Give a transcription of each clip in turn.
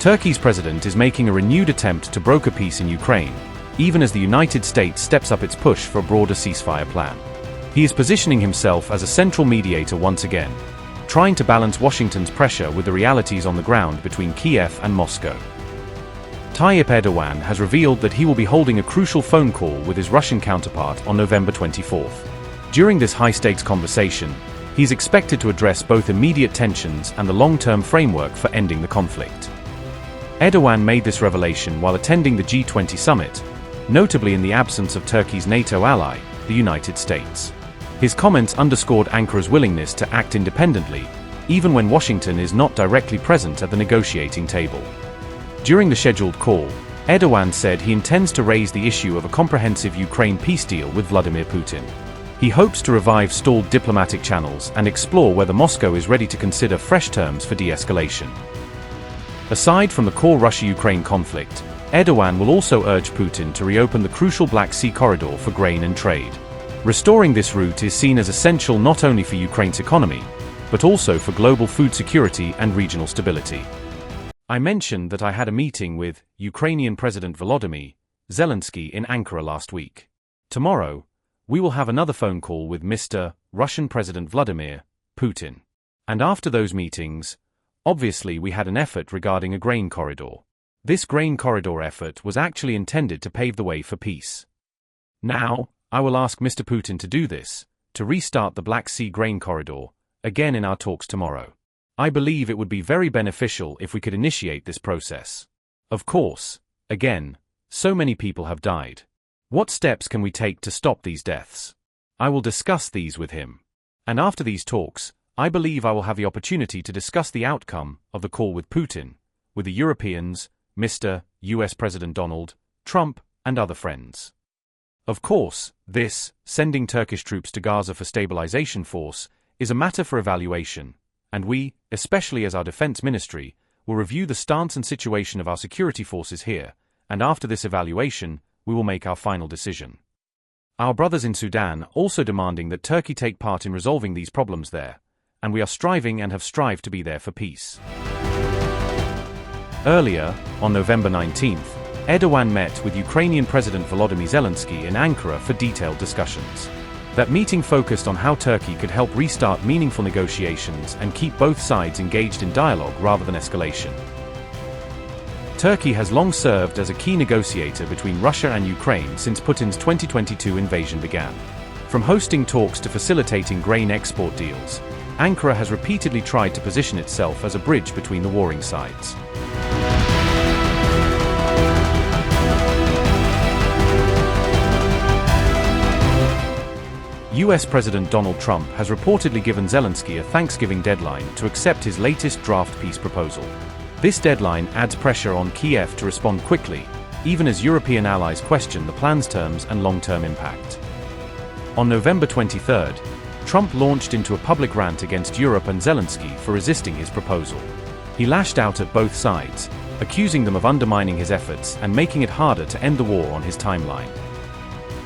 Turkey's president is making a renewed attempt to broker peace in Ukraine, even as the United States steps up its push for a broader ceasefire plan. He is positioning himself as a central mediator once again, trying to balance Washington's pressure with the realities on the ground between Kyiv and Moscow. Tayyip Erdogan has revealed that he will be holding a crucial phone call with his Russian counterpart on November 24th. During this high-stakes conversation, he is expected to address both immediate tensions and the long-term framework for ending the conflict. Erdogan made this revelation while attending the G20 summit, notably in the absence of Turkey's NATO ally, the United States. His comments underscored Ankara's willingness to act independently, even when Washington is not directly present at the negotiating table. During the scheduled call, Erdogan said he intends to raise the issue of a comprehensive Ukraine peace deal with Vladimir Putin. He hopes to revive stalled diplomatic channels and explore whether Moscow is ready to consider fresh terms for de-escalation. Aside from the core Russia-Ukraine conflict, Erdogan will also urge Putin to reopen the crucial Black Sea corridor for grain and trade. Restoring this route is seen as essential not only for Ukraine's economy, but also for global food security and regional stability. I mentioned that I had a meeting with Ukrainian President Volodymyr Zelensky in Ankara last week. Tomorrow, we will have another phone call with Mr. Russian President Vladimir Putin. And after those meetings, obviously we had an effort regarding a grain corridor. This grain corridor effort was actually intended to pave the way for peace. Now, I will ask Mr. Putin to do this, to restart the Black Sea grain corridor, again in our talks tomorrow. I believe it would be very beneficial if we could initiate this process. Of course, again, so many people have died. What steps can we take to stop these deaths? I will discuss these with him. And after these talks, I believe I will have the opportunity to discuss the outcome of the call with Putin, with the Europeans, Mr. US President Donald Trump, and other friends. Of course, this, sending Turkish troops to Gaza for stabilization force, is a matter for evaluation, and we, especially as our defense ministry, will review the stance and situation of our security forces here, and after this evaluation, we will make our final decision. Our brothers in Sudan also demanding that Turkey take part in resolving these problems there, and we are striving and have strived to be there for peace. Earlier, on November 19th, Erdogan met with Ukrainian President Volodymyr Zelensky in Ankara for detailed discussions. That meeting focused on how Turkey could help restart meaningful negotiations and keep both sides engaged in dialogue rather than escalation. Turkey has long served as a key negotiator between Russia and Ukraine since Putin's 2022 invasion began. From hosting talks to facilitating grain export deals, Ankara has repeatedly tried to position itself as a bridge between the warring sides. US President Donald Trump has reportedly given Zelensky a Thanksgiving deadline to accept his latest draft peace proposal. This deadline adds pressure on Kyiv to respond quickly, even as European allies question the plan's terms and long-term impact. On November 23rd, Trump launched into a public rant against Europe and Zelensky for resisting his proposal. He lashed out at both sides, accusing them of undermining his efforts and making it harder to end the war on his timeline.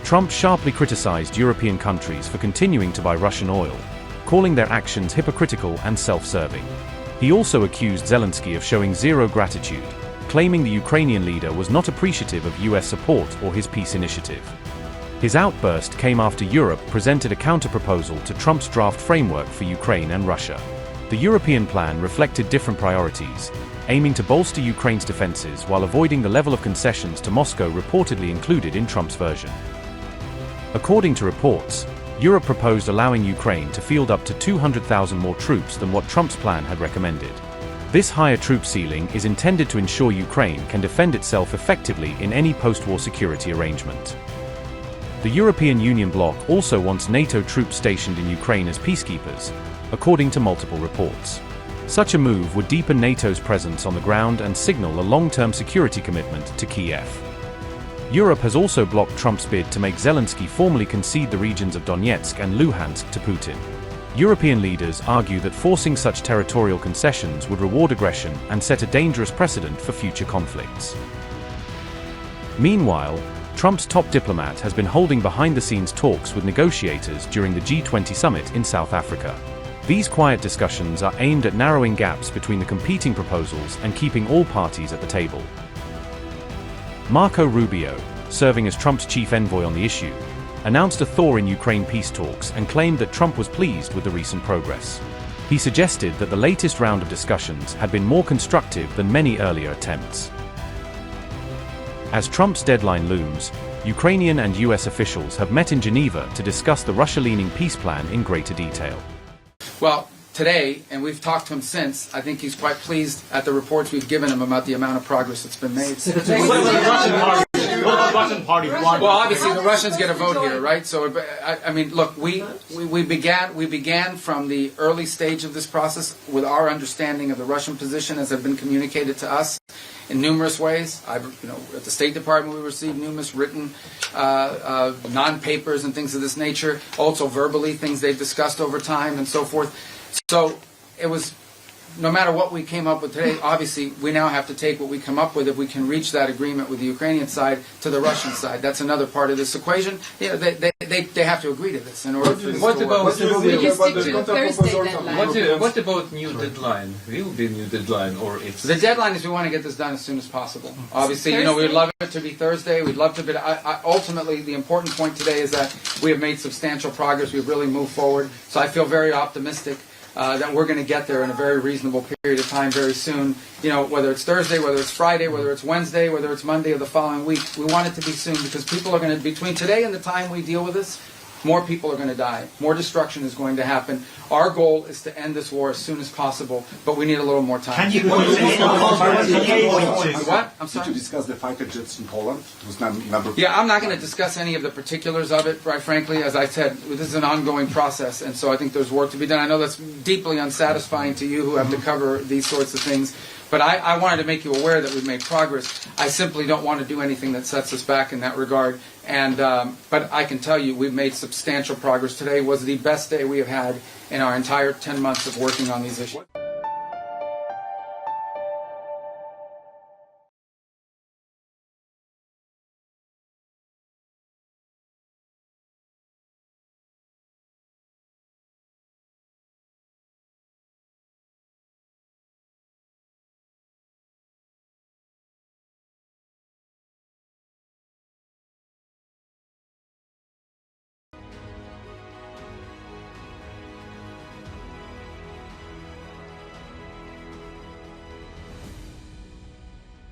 Trump sharply criticized European countries for continuing to buy Russian oil, calling their actions hypocritical and self-serving. He also accused Zelensky of showing zero gratitude, claiming the Ukrainian leader was not appreciative of US support or his peace initiative. His outburst came after Europe presented a counterproposal to Trump's draft framework for Ukraine and Russia. The European plan reflected different priorities, aiming to bolster Ukraine's defenses while avoiding the level of concessions to Moscow reportedly included in Trump's version. According to reports, Europe proposed allowing Ukraine to field up to 200,000 more troops than what Trump's plan had recommended. This higher troop ceiling is intended to ensure Ukraine can defend itself effectively in any post-war security arrangement. The European Union bloc also wants NATO troops stationed in Ukraine as peacekeepers, according to multiple reports. Such a move would deepen NATO's presence on the ground and signal a long-term security commitment to Kyiv. Europe has also blocked Trump's bid to make Zelensky formally concede the regions of Donetsk and Luhansk to Putin. European leaders argue that forcing such territorial concessions would reward aggression and set a dangerous precedent for future conflicts. Meanwhile, Trump's top diplomat has been holding behind-the-scenes talks with negotiators during the G20 summit in South Africa. These quiet discussions are aimed at narrowing gaps between the competing proposals and keeping all parties at the table. Marco Rubio, serving as Trump's chief envoy on the issue, announced a thaw in Ukraine peace talks and claimed that Trump was pleased with the recent progress. He suggested that the latest round of discussions had been more constructive than many earlier attempts. As Trump's deadline looms, Ukrainian and US officials have met in Geneva to discuss the Russia-leaning peace plan in greater detail. Well, today, and we've talked to him since, I think he's quite pleased at the reports we've given him about the amount of progress that's been made. Well, obviously the Russians get a vote here, right? So, I mean, look, we began from the early stage of this process with our understanding of the Russian position as have been communicated to us in numerous ways. At the State Department we received numerous written non-papers and things of this nature, also verbally, things they've discussed over time and so forth. So it was, no matter what we came up with today, obviously we now have to take what we come up with, if we can reach that agreement with the Ukrainian side, to the Russian side. That's another part of this equation. You know, they have to agree to this in order for this to work. What about new deadline? Will be new deadline, or it's... The deadline is we want to get this done as soon as possible. Obviously, you know, we'd love it to be Thursday. We'd love to be... ultimately, the important point today is that we have made substantial progress. We've really moved forward. So I feel very optimistic that we're going to get there in a very reasonable period of time very soon. You know, whether it's Thursday, whether it's Friday, whether it's Wednesday, whether it's Monday of the following week, we want it to be soon, because people are going to, between today and the time we deal with this, more people are going to die. More destruction is going to happen. Our goal is to end this war as soon as possible, but we need a little more time. Can you point what? I'm sorry? Did you discuss the fighter jets in Poland? It was number... Yeah, I'm not going to discuss any of the particulars of it, right frankly. As I said, this is an ongoing process, and so I think there's work to be done. I know that's deeply unsatisfying to you who have to cover these sorts of things, but I wanted to make you aware that we've made progress. I simply don't want to do anything that sets us back in that regard. And but I can tell you we've made substantial progress. Today was the best day we have had in our entire 10 months of working on these issues.